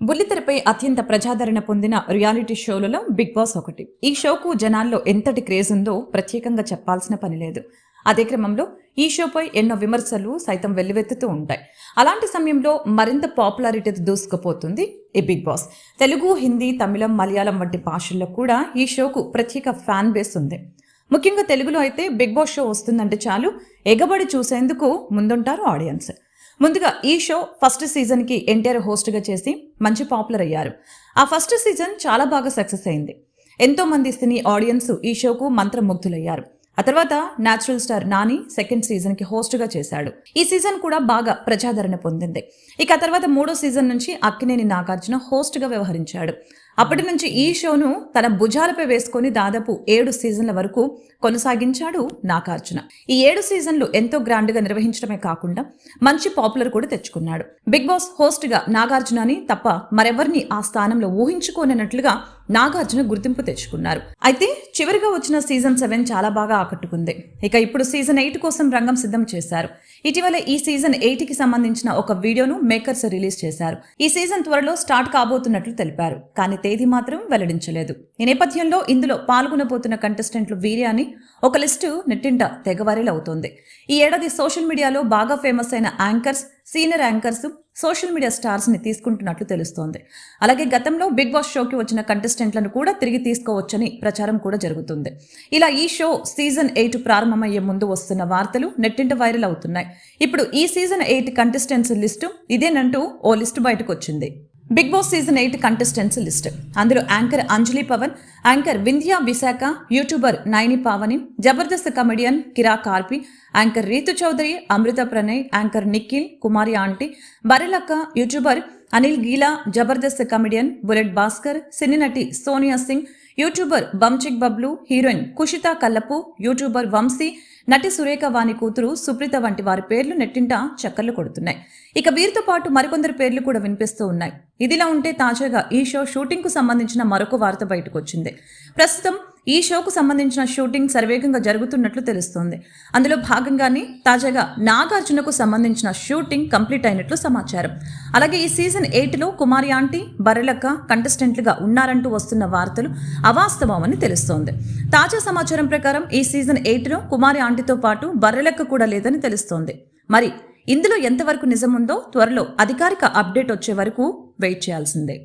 బుల్లితెరపై అత్యంత ప్రజాదరణ పొందిన రియాలిటీ షోలలో బిగ్ బాస్ ఒకటి. ఈ షోకు జనాల్లో ఎంతటి క్రేజ్ ఉందో ప్రత్యేకంగా చెప్పాల్సిన పని లేదు. అదే క్రమంలో ఈ షోపై ఎన్నో విమర్శలు సైతం వెల్లువెత్తుతూ ఉంటాయి. అలాంటి సమయంలో మరింత పాపులారిటీ దూసుకుపోతుంది ఈ బిగ్ బాస్. తెలుగు, హిందీ, తమిళం, మలయాళం వంటి భాషల్లో కూడా ఈ షోకు ప్రత్యేక ఫ్యాన్ బేస్ ఉంది. ముఖ్యంగా తెలుగులో అయితే బిగ్ బాస్ షో వస్తుందంటే చాలు ఎగబడి చూసేందుకు ముందుంటారు ఆడియన్స్. ముందుగా ఈ షో ఫస్ట్ సీజన్కి ఎన్టీఆర్ హోస్ట్గా చేసి మంచి పాపులర్ అయ్యారు. ఆ ఫస్ట్ సీజన్ చాలా బాగా సక్సెస్ అయింది. ఎంతో మంది సినీ ఆడియన్స్ ఈ షోకు మంత్రముగ్ధులయ్యారు. ఆ తర్వాత న్యాచురల్ స్టార్ నాని సెకండ్ సీజన్కి హోస్ట్గా చేశాడు. ఈ సీజన్ కూడా బాగా ప్రజాదరణ పొందింది. ఇక ఆ తర్వాత మూడో సీజన్ నుంచి అక్కినేని నాగార్జున హోస్ట్గా వ్యవహరించాడు. అప్పటి నుంచి ఈ షోను తన భుజాలపై వేసుకొని దాదాపు 7 సీజన్ల వరకు కొనసాగించాడు నాగార్జున. ఈ 7 సీజన్లు ఎంతో గ్రాండ్గా నిర్వహించడమే కాకుండా మంచి పాపులర్ కూడా తెచ్చుకున్నాడు. బిగ్ బాస్ హోస్ట్గా నాగార్జునని తప్ప మరెవరిని ఆ స్థానంలో ఊహించుకోనట్లుగా నాగార్జున గుర్తింపు తెచ్చుకున్నారు. అయితే చివరిగా వచ్చిన సీజన్ 7 చాలా బాగా ఆకట్టుకుంది. ఇక ఇప్పుడు సీజన్ 8 కోసం రంగం సిద్ధం చేశారు. ఇటీవల ఈ సీజన్ 8కి సంబంధించిన ఒక వీడియోను మేకర్స్ రిలీజ్ చేశారు. ఈ సీజన్ త్వరలో స్టార్ట్ కాబోతున్నట్లు తెలిపారు. కానీ తేదీ మాత్రం వెల్లడించలేదు. ఈ నేపథ్యంలో ఇందులో పాల్గొనబోతున్న కంటెస్టెంట్లు వీరే అని ఒక లిస్టు నెట్టింట తెగ వైరల్ అవుతోంది. ఈ ఏడాది సోషల్ మీడియాలో బాగా ఫేమస్ అయిన anchors, senior anchors, social media stars ని తీసుకుంటున్నట్లు తెలుస్తోంది. అలాగే గతంలో బిగ్ బాస్ షోకి వచ్చిన కంటెస్టెంట్లను కూడా తిరిగి తీసుకోవచ్చని ప్రచారం కూడా జరుగుతుంది. ఇలా ఈ షో సీజన్ 8 ప్రారంభమయ్యే ముందు వస్తున్న వార్తలు నెట్టింట వైరల్ అవుతున్నాయి. ఇప్పుడు ఈ సీజన్ 8 కంటెస్టెంట్స్ లిస్టు ఇదేనంటూ ఓ లిస్టు బయటకు వచ్చింది. Big Boss season 8 contestants list. అందులో anchor Anjali Pavan, anchor Vindhya Visakha, YouTuber Naini Pavani, Jabardasth comedian Kira Karpi, anchor Ritu Chowdary, Amrutha Pranay, anchor Nikhil, Kumari aunty, Barrelakka, YouTuber Anil Geela, Jabardasth comedian Bullet Bhaskar, cine నటి Sonia Singh, YouTuber Bunchik Bablu, heroine Kushitha Kallapu, YouTuber Vamshi, నటి సురేఖ వాణి కూతురు సుప్రీత వంటి వారి పేర్లు నెట్టింట చక్కర్లు కొడుతున్నాయి. ఇక వీరితో పాటు మరికొందరు పేర్లు కూడా వినిపిస్తూ ఉన్నాయి. ఇదిలా ఉంటే తాజాగా ఈ షో షూటింగ్ కు సంబంధించిన మరొక వార్త బయటకు వచ్చింది. ప్రస్తుతం ఈ షోకు సంబంధించిన షూటింగ్ శరవేగంగా జరుగుతున్నట్లు తెలుస్తోంది. అందులో భాగంగానే తాజాగా నాగార్జునకు సంబంధించిన షూటింగ్ కంప్లీట్ అయినట్లు సమాచారం. అలాగే ఈ సీజన్ 8లో కుమారి ఆంటీ, బరెలక్క కంటెస్టెంట్లుగా ఉన్నారంటూ వస్తున్న వార్తలు అవాస్తవమని తెలుస్తోంది. తాజా సమాచారం ప్రకారం ఈ సీజన్ 8లో కుమారి ఆంటీతో పాటు బరెలక్క కూడా లేదని తెలుస్తోంది. మరి ఇందులో ఎంతవరకు నిజముందో త్వరలో అధికారిక అప్డేట్ వచ్చే వరకు వెయిట్ చేయాల్సిందే.